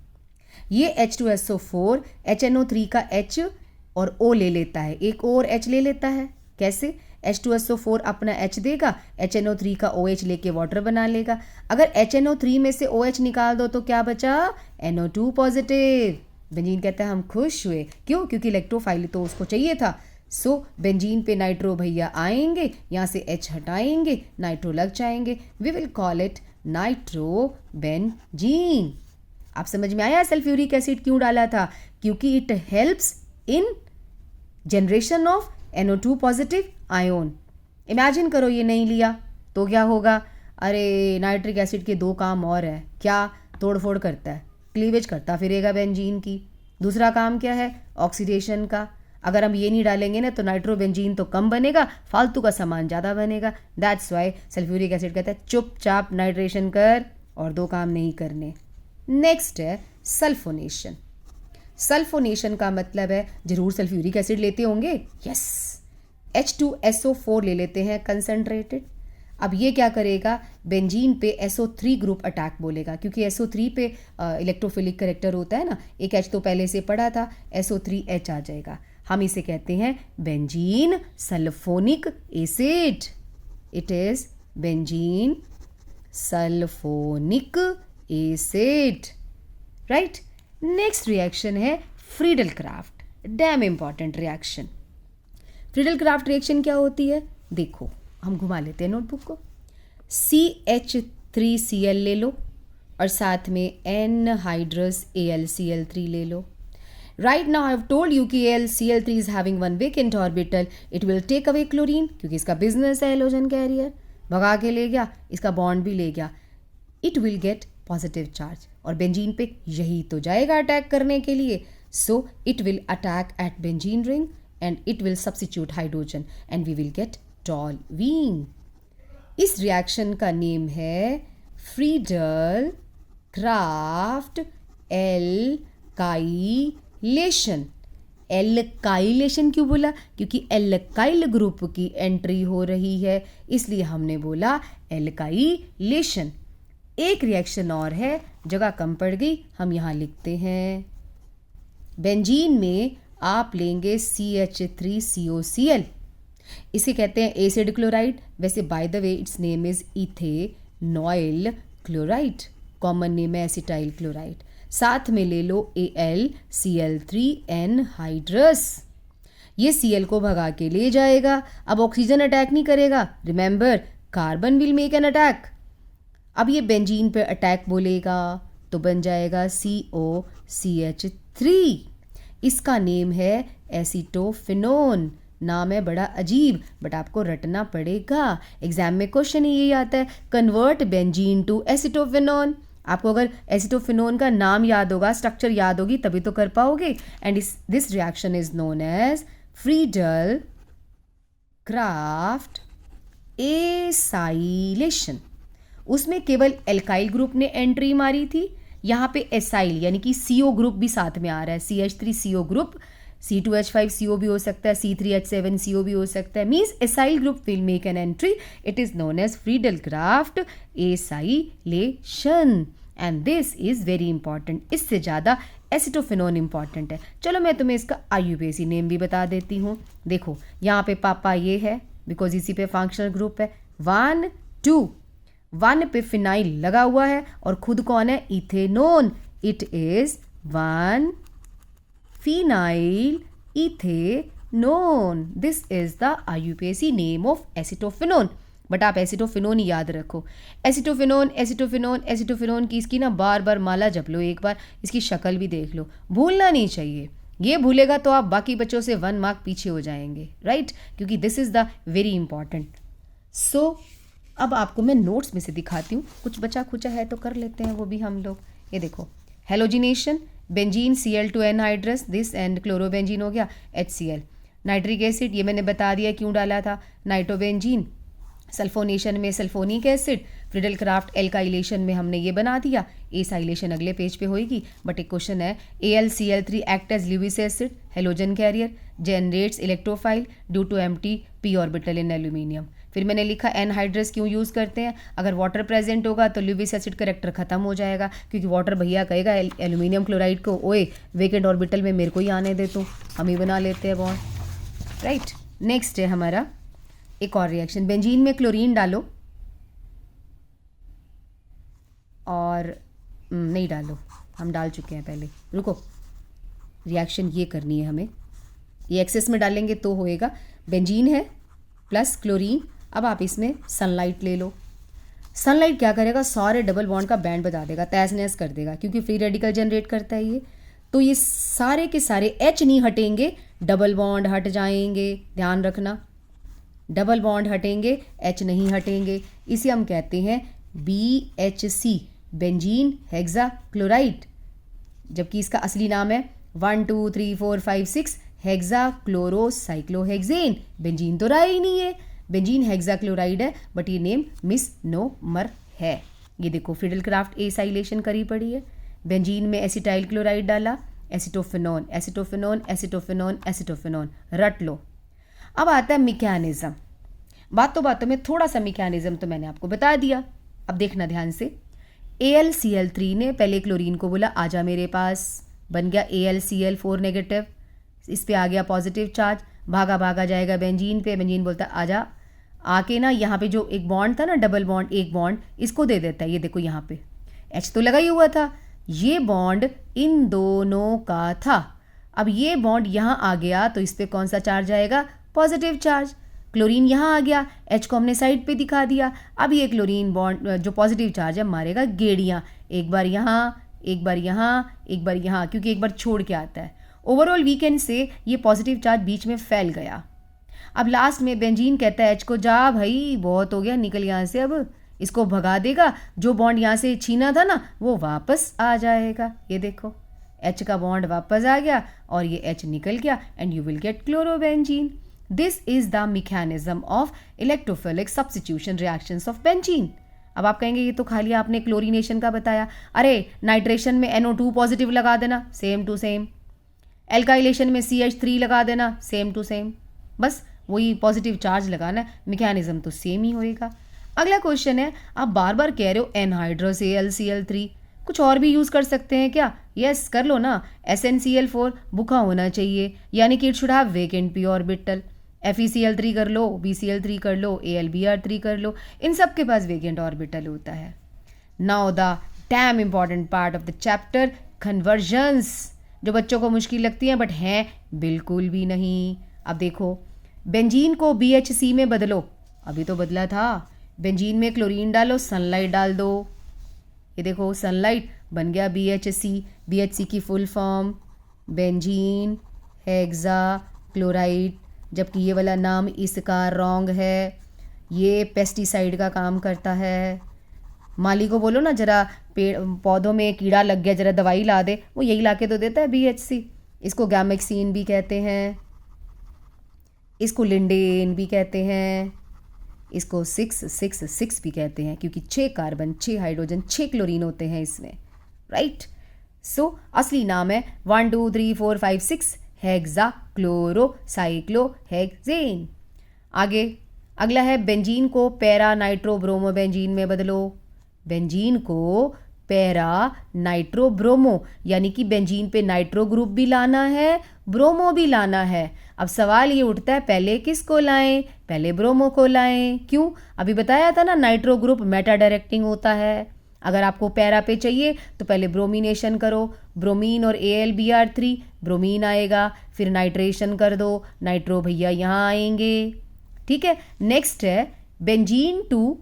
ये H2SO4 HNO3 का H और O ले लेता है, एक और H ले लेता है। कैसे, H2SO4 अपना H देगा, HNO3 का OH लेके वाटर बना लेगा। अगर HNO3 में से OH निकाल दो तो क्या बचा, NO2 पॉजिटिव। बेंजीन कहता है हम खुश हुए, क्यों, क्योंकि इलेक्ट्रोफाइल तो उसको चाहिए था। सो बेंजीन पे नाइट्रो भैया आएंगे, यहाँ से H हटाएंगे, नाइट्रो लग जाएंगे, we will call it nitro benzene. आप समझ में आया सल्फ्यूरिक एसिड क्यों डाला था, क्योंकि it helps in generation of NO2 positive ion. Imagine करो ये नहीं लिया तो क्या होगा, अरे नाइट्रिक एसिड के दो काम और है, क्या, तोड़ फोड़ करता है, क्लीवेज करता फिरेगा बेंजीन की। दूसरा काम क्या है, ऑक्सीडेशन का। अगर हम ये नहीं डालेंगे ना तो नाइट्रोबेंजीन तो कम बनेगा, फालतू का सामान ज़्यादा बनेगा। दैट्स वाई सल्फ्यूरिक एसिड कहता है चुपचाप नाइट्रेशन कर और दो काम नहीं करने। नेक्स्ट है सल्फोनेशन। सल्फोनेशन का मतलब है, जरूर सल्फ्यूरिक एसिड लेते होंगे, यस, H2SO4 ले लेते हैं कंसनट्रेटेड। अब ये क्या करेगा, बेंजीन पे SO3 ग्रुप अटैक बोलेगा, क्योंकि SO3 पे इलेक्ट्रोफिलिक करेक्टर होता है ना, एक H तो पहले से पड़ा था, SO3H आ जाएगा। हम इसे कहते हैं benzene sulphonic acid. It is benzene sulphonic acid, right. Next reaction है Friedel Crafts, damn important reaction. Friedel Crafts reaction क्या होती है, देखो हम घुमा लेते हैं नोटबुक को। CH3Cl ले लो और साथ में एनहाइड्रस AlCl3 ले लो। Right now I have told you कि AlCl3 is having one vacant orbital, it will take away chlorine, क्योंकि इसका बिजनेस है हेलोजन कैरियर, भगा के ले गया, इसका बॉन्ड भी ले गया, it will get positive charge, और बेंजीन पे यही तो जाएगा अटैक करने के लिए। So it will attack eight benzene ring and it will substitute hydrogen and we will get toluene. इस रिएक्शन का नेम है फ्रीडल क्राफ्ट एल्काइलेशन। एल्काइलेशन क्यों बोला, क्योंकि एल्काइल ग्रुप की एंट्री हो रही है, इसलिए हमने बोला एल्काइलेशन। एक रिएक्शन और है, जगह कम पड़ गई, हम यहाँ लिखते हैं। बेंजीन में आप लेंगे CH3COCl इसे कहते हैं एसिड क्लोराइड। वैसे by the way it's name is ethanoyl chloride, common name है एसिटाइल क्लोराइड। साथ में ले लो AlCl3 एनहाइड्रस, ये Cl को भगा के ले जाएगा। अब ऑक्सीजन अटैक नहीं करेगा, remember carbon will make an attack. अब ये बेंजीन पे अटैक बोलेगा तो बन जाएगा COCH3। इसका नेम है एसीटोफिनोन। नाम है बड़ा अजीब बट आपको रटना पड़ेगा, एग्जाम में क्वेश्चन यही आता है, कन्वर्ट बेंजीन टू एसीटोफिनोन। आपको अगर एसीटोफिनोन का नाम याद होगा, स्ट्रक्चर याद होगी, तभी तो कर पाओगे। And this reaction is known as Friedel Crafts acylation. उसमें केवल एल्काइल ग्रुप ने एंट्री मारी थी, यहाँ पे एसाइल यानी कि CO ग्रुप भी साथ में आ रहा है, CH3CO ग्रुप, C2H5CO भी हो सकता है, C3H7CO भी हो सकता है, means acyl group will make an entry. It is known as Friedel Crafts acylation and this is very important. इससे ज़्यादा एसिटोफिनोन इंपॉर्टेंट है। चलो मैं तुम्हें इसका IUPAC नेम भी बता देती हूँ। देखो यहाँ पे पापा ये है बिकॉज इसी पे फंक्शनल ग्रुप है। 1 2 1 पे फिनाइल लगा हुआ है और खुद कौन है, ethanone. It is 1 phenyl ethanone. This is the IUPAC name of acetophenone. But आप एसिटोफिनोन ही याद रखो, एसिटोफिनोन एसिटोफिनोन एसिटोफिनोन की इसकी ना बार बार माला जप लो, एक बार इसकी शक्ल भी देख लो, भूलना नहीं चाहिए। ये भूलेगा तो आप बाकी बच्चों से 1 मार्क पीछे हो जाएंगे, राइट, क्योंकि this is the very important. So अब आपको मैं नोट्स में से दिखाती हूँ, कुछ बचा खुचा है तो कर लेते हैं वो भी हम लोग। ये देखो, halogenation, benzene Cl2 anhydrous, this and chlorobenzene हो गया HCl। नाइट्रिक एसिड, ये मैंने बता दिया क्यों डाला था, नाइट्रोबेंजीन। सल्फोनेशन में sulphonic acid, Friedel craft alkylation में हमने ये बना दिया। एसाइलेशन अगले पेज पे होगी, बट एक क्वेश्चन है, AlCl3 act as Lewis acid, halogen carrier, generates electrophile due to empty p orbital in aluminium. फिर मैंने लिखा एनहाइड्रस क्यों यूज़ करते हैं, अगर वाटर प्रेजेंट होगा तो ल्यूविस एसिड करेक्टर खत्म हो जाएगा, क्योंकि वाटर भैया कहेगा एल्यूमिनियम क्लोराइड को, ओए वेकेंट ऑर्बिटल में मेरे को ही आने दे, तो हम ही बना लेते हैं बॉन्ड, राइट। नेक्स्ट है हमारा एक और रिएक्शन, बेंजीन में क्लोरीन डालो और नहीं डालो, हम डाल चुके हैं पहले, रुको, रिएक्शन ये करनी है हमें, ये एक्सेस में डालेंगे तो होएगा। बेंजीन है प्लस क्लोरीन, अब आप इसमें सनलाइट ले लो। सनलाइट क्या करेगा, सारे डबल बॉन्ड का बैंड बता देगा, तहस नहस कर देगा, क्योंकि फ्री रेडिकल जनरेट करता है ये, तो ये सारे के सारे H नहीं हटेंगे, डबल बॉन्ड हट जाएंगे, ध्यान रखना, डबल बॉन्ड हटेंगे, H नहीं हटेंगे, इसे हम कहते हैं BHC, बेंजीन हेक्सा क्लोराइड, जबकि इसका असली नाम है 1 2 3 4 5 6 हेक्सा क्लोरोसाइक्लोहेक्सेन। बेंजीन तो रहा ही नहीं है, बेंजीन हेक्सा क्लोराइड है, बट ये नेम मिसनोमर है। ये देखो फ्रीडल क्राफ्ट एसाइलेशन करी पड़ी है, बेंजीन में एसिटाइल क्लोराइड डाला, एसिटोफिनोन एसिटोफिनोन एसिटोफिनोन एसिटोफिनोन, रट लो। अब आता है मैकेनिज्म, बातों बातों में थोड़ा सा मैकेनिज्म तो मैंने आपको बता दिया, अब देखना ध्यान से। AlCl3 ने पहले क्लोरीन को बोला आजा मेरे पास, बन गया AlCl4 नेगेटिव, इस पे आ गया पॉजिटिव चार्ज, भागा भागा जाएगा बेंजीन पे, बेंजीन बोलता आजा, आके ना यहाँ पे जो एक बॉन्ड था ना, डबल बॉन्ड, एक बॉन्ड इसको दे देता है, ये देखो यहाँ पे H तो लगा ही हुआ था, ये बॉन्ड इन दोनों का था, अब ये बॉन्ड यहाँ आ गया तो इस पे कौन सा चार्ज आएगा, पॉजिटिव चार्ज। क्लोरीन यहाँ आ गया, H को हमने साइड पे दिखा दिया, अब ये क्लोरीन बॉन्ड जो पॉजिटिव चार्ज है मारेगा गेड़ियाँ, एक बार यहाँ एक बार यहाँ एक बार यहाँ, क्योंकि एक बार छोड़ के आता है। ओवरऑल वी कैन से ये पॉजिटिव चार्ज बीच में फैल गया। अब लास्ट में बेंजीन कहता है H को, जा भाई बहुत हो गया, निकल यहाँ से, अब इसको भगा देगा, जो बॉन्ड यहाँ से छीना था ना वो वापस आ जाएगा, ये देखो H का बॉन्ड वापस आ गया और ये H निकल गया and you will get chlorobenzene. This is the mechanism of electrophilic substitution reactions of benzene. अब आप कहेंगे ये तो खाली आपने क्लोरीनेशन का बताया, अरे नाइट्रेशन में NO2 पॉजिटिव लगा देना, सेम टू सेम, एल्काइलेशन में CH3 लगा देना, सेम टू सेम, बस वही पॉजिटिव चार्ज लगाना, मैकेनिज्म तो सेम ही होएगा। अगला क्वेश्चन है, आप बार बार कह रहे हो एनहाइड्रस AlCl3, कुछ और भी यूज़ कर सकते हैं क्या, यस कर लो ना, SnCl4 बुका होना चाहिए, यानी कि it should have vacant p orbital, FeCl3 कर लो, BCl3 कर लो, AlBr3 कर लो, इन सब के पास वेकेंट ऑर्बिटल होता है. Now the dam important part of the chapter, convergence, जो बच्चों को मुश्किल लगती हैं बट हैं बिल्कुल भी नहीं. अब देखो, बेंजीन को BHC में बदलो, अभी तो बदला था. बेंजीन में क्लोरीन डालो, सनलाइट डाल दो, ये देखो सनलाइट बन गया BHC. BHC की full form benzene hexa chloride, जबकि ये वाला नाम इसका रॉन्ग है. ये पेस्टिसाइड का काम करता है. माली को बोलो ना जरा पेड़ पौधों में कीड़ा लग गया, जरा दवाई ला दे, वो यही ला के तो देता है BHC. इसको गैमेक्सीन भी कहते हैं, इसको लिंडेन भी कहते हैं, इसको 666 भी कहते हैं, क्योंकि 6 कार्बन 6 हाइड्रोजन 6 क्लोरीन होते हैं इसमें, राइट. सो असली नाम है 1 2 3 4 5 6 हेक्सा क्लोरो साइक्लोहेक्सेन. आगे अगला है बेंजीन को पैरा नाइट्रो ब्रोमो बेंजीन में बदलो. बेंजीन को पैरा नाइट्रो ब्रोमो, यानी कि बेंजीन पे नाइट्रो ग्रुप भी लाना है, ब्रोमो भी लाना है. अब सवाल ये उठता है पहले किसको लाएं? पहले ब्रोमो को लाएं. क्यों? अभी बताया था ना नाइट्रो ग्रुप मेटा डायरेक्टिंग होता है. अगर आपको पैरा पे चाहिए तो पहले ब्रोमिनेशन करो, ब्रोमीन और AlBr3, ब्रोमीन आएगा, फिर नाइट्रेशन कर दो, नाइट्रो भैया यहाँ आएंगे. ठीक है. नेक्स्ट है बेंजीन टू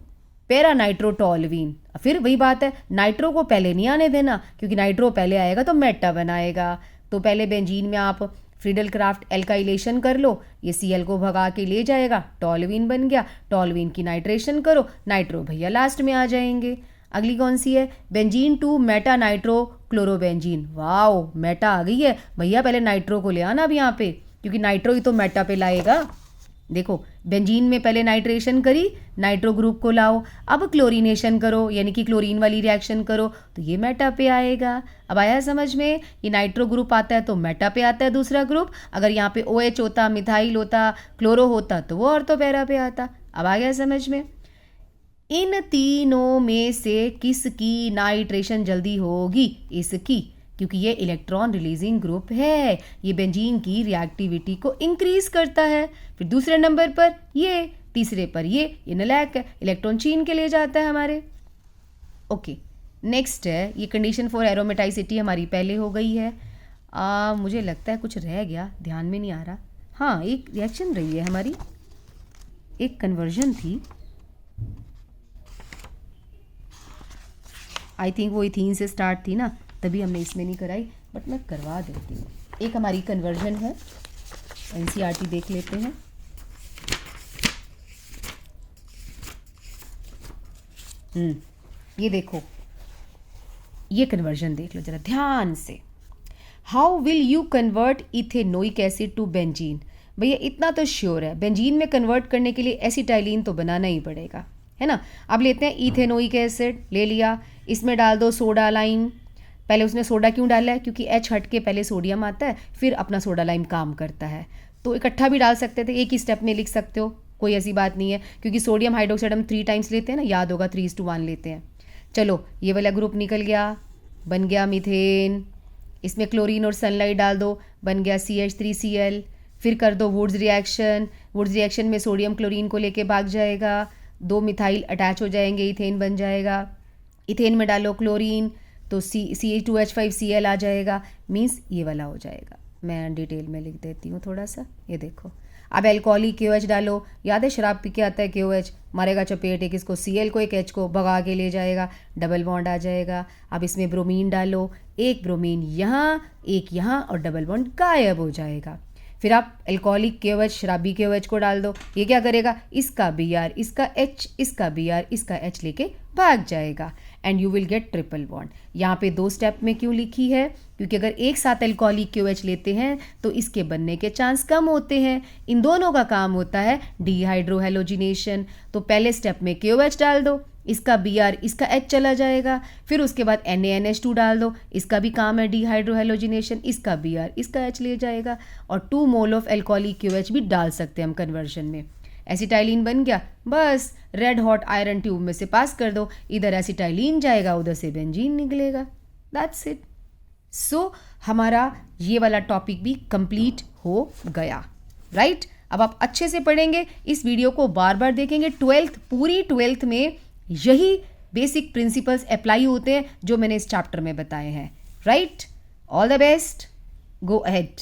पैरा नाइट्रोटोलवीन. फिर वही बात है, नाइट्रो को पहले नहीं आने देना, क्योंकि नाइट्रो पहले आएगा तो मेटा बनाएगा. तो पहले बेंजीन में आप फ्रीडल क्राफ्ट एल्काइलेशन कर लो, ये Cl को भगा के ले जाएगा, टोलवीन बन गया. टोलवीन की नाइट्रेशन करो, नाइट्रो भैया लास्ट में आ जाएंगे. अगली कौन सी है? Benzene to meta nitro chlorobenzene. Wow, meta आ गई है भैया, पहले नाइट्रो को ले आना अब यहाँ पे, क्योंकि नाइट्रो ही तो मेटा पे लाएगा. देखो बेंजीन में पहले नाइट्रेशन करी, नाइट्रो ग्रुप को लाओ, अब क्लोरीनेशन करो, यानी कि क्लोरीन वाली रिएक्शन करो, तो ये मेटा पे आएगा. अब आया समझ में? ये नाइट्रो ग्रुप आता है तो मेटा पे आता है दूसरा ग्रुप. अगर यहाँ पे OH होता, मिथाइल होता, क्लोरो होता, तो वो ऑर्थो पैरा पे आता. अब आ गया समझ में? इन तीनों में से किसकी नाइट्रेशन जल्दी होगी? इसकी, क्योंकि ये इलेक्ट्रॉन रिलीजिंग ग्रुप है, ये बेंजीन की रिएक्टिविटी को इंक्रीज करता है. फिर दूसरे नंबर पर ये, तीसरे पर ये नलायक है, इलेक्ट्रॉन छीन के ले जाता है हमारे. ओके, नेक्स्ट है ये कंडीशन फॉर एरोमेटाइसिटी हमारी पहले हो गई है. मुझे लगता है कुछ रह गया, ध्यान में नहीं आ रहा. हाँ, एक रिएक्शन रही है हमारी, एक कन्वर्जन थी, आई थिंक वो इथीन से स्टार्ट थी ना, तभी हमने इसमें नहीं कराई, बट मैं करवा देती हूँ. एक हमारी कन्वर्जन है, NCERT देख लेते हैं. ये देखो, ये कन्वर्जन देख लो जरा ध्यान से. How will you convert ethanoic acid to benzene? भैया इतना तो श्योर है, बेंजीन में कन्वर्ट करने के लिए एसिटाइलिन तो बनाना ही पड़ेगा, है ना. अब लेते हैं इथेनोइक एसिड, ले लिया, इसमें डाल दो सोडा लाइम. पहले उसने सोडा क्यों डाला है? क्योंकि H हट के पहले सोडियम आता है, फिर अपना सोडा लाइम काम करता है. तो इकट्ठा भी डाल सकते थे, एक ही स्टेप में लिख सकते हो, कोई ऐसी बात नहीं है, क्योंकि सोडियम हाइड्रोक्साइड हम 3 टाइम्स लेते हैं ना, याद होगा 3:1 लेते हैं. चलो ये वाला ग्रुप निकल गया, बन गया मीथेन. इसमें क्लोरीन और सनलाइट डाल दो, बन गया CH3Cl. फिर कर दो वुड्स रिएक्शन. वुड्स रिएक्शन में सोडियम क्लोरीन को लेके भाग जाएगा, 2 मिथाइल अटैच हो जाएंगे, इथेन बन जाएगा. इथेन में डालो क्लोरीन तो CH2H5Cl आ जाएगा, मीन्स ये वाला हो जाएगा. मैं डिटेल में लिख देती हूँ थोड़ा सा, ये देखो. अब एल्कोहलिक KOH डालो, याद है शराब पी के आता है KOH, मारेगा चपेट, एक इसको Cl को एक H को भगा के ले जाएगा, डबल बॉन्ड आ जाएगा. अब इसमें ब्रोमीन डालो, एक ब्रोमीन यहाँ एक यहाँ, और डबल बॉन्ड गायब हो जाएगा. फिर आप एल्कोहलिक KOH शराबी KOH को डाल दो, ये क्या करेगा? इसका Br इसका H इसका Br इसका H लेके भाग जाएगा, and you will get triple bond. यहाँ पे 2 स्टेप में क्यों लिखी है? क्योंकि अगर एक साथ एल्कोहलिक KOH लेते हैं तो इसके बनने के चांस कम होते हैं. इन दोनों का काम होता है डिहाइड्रोहेलोजिनेशन. तो पहले स्टेप में KOH डाल दो, इसका Br इसका H चला जाएगा. फिर उसके बाद NaNH2 डाल दो, इसका भी काम है डिहाइड्रोहेलोजिनेशन, इसका Br इसका H ले जाएगा. और 2 मोल ऑफ एल्कोहलिक KOH भी डाल सकते हैं हम कन्वर्जन में. एसिटाइलिन बन गया, बस रेड हॉट आयरन ट्यूब में से पास कर दो, इधर एसिटाइलिन जाएगा, उधर से बेंजीन निकलेगा. That's it. सो हमारा ये वाला टॉपिक भी कंप्लीट हो गया, राइट. अब आप अच्छे से पढ़ेंगे, इस वीडियो को बार बार देखेंगे, पूरी ट्वेल्थ में यही बेसिक प्रिंसिपल्स अप्लाई होते हैं जो मैंने इस चैप्टर में बताए हैं, right? All the best, go ahead.